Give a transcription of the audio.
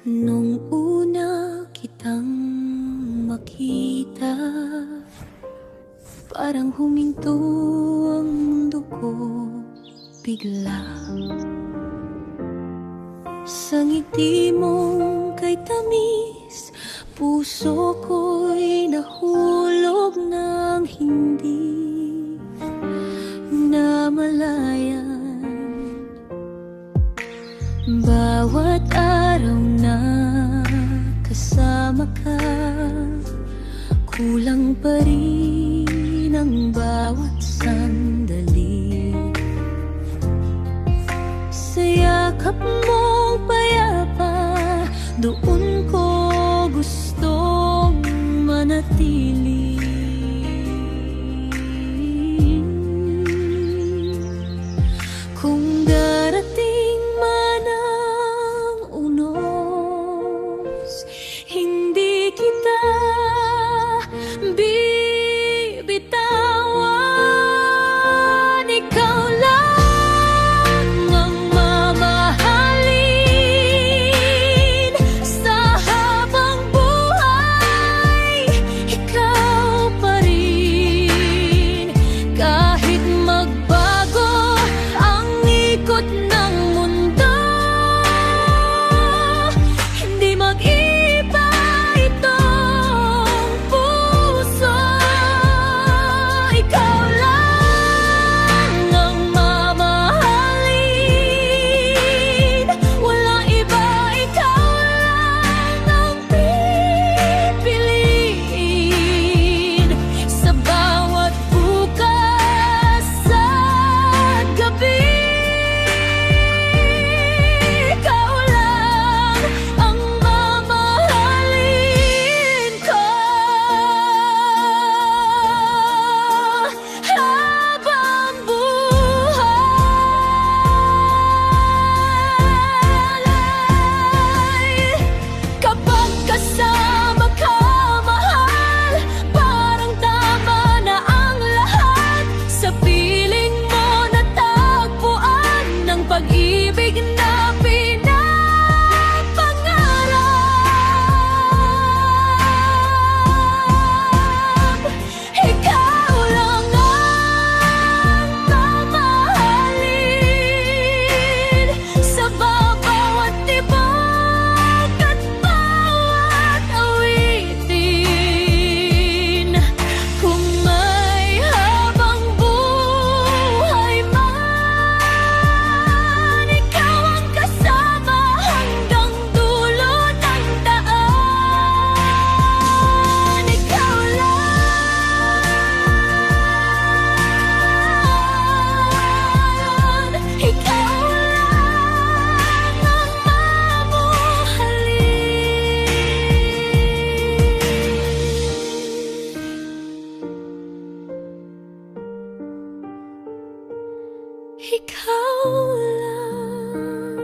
Nung una kitang makita, parang huminto ang mundo ko bigla. Sa ngiti mong kay tamis, puso ko'y nahulog ng hindi namalayan. Bawat araw na kasama ka, kulang pa rin ang bawat sandali. Sa yakap mong payapa, doon ko gustong manatili. Kung darating man ang unos, hindi kita bibitawan. Ikaw lang ang mamahalin sa habang buhay. Ikaw pa rin, kahit magbago ang ikot ng mundo, hindi mag-iba itong puso. Ikaw lang ang mamahalin, walang iba. Ikaw lang ang pipiliin sa bawat bukas at gabi. Ikaw lang ang mamahalin ko habang buhay. Kapag kasama ka, mahal, parang tama na ang lahat. Sa piling mo natagpuan ng pag-ibig na pinapangarap. Ikaw lang ang mamahalin sa bawat tibok at bawat awitin. Kung may habang buhay man, ikaw ang kasama hanggang dulo ng daan. Ikaw lang, ikaw lang ang mamahalin. Ikaw lang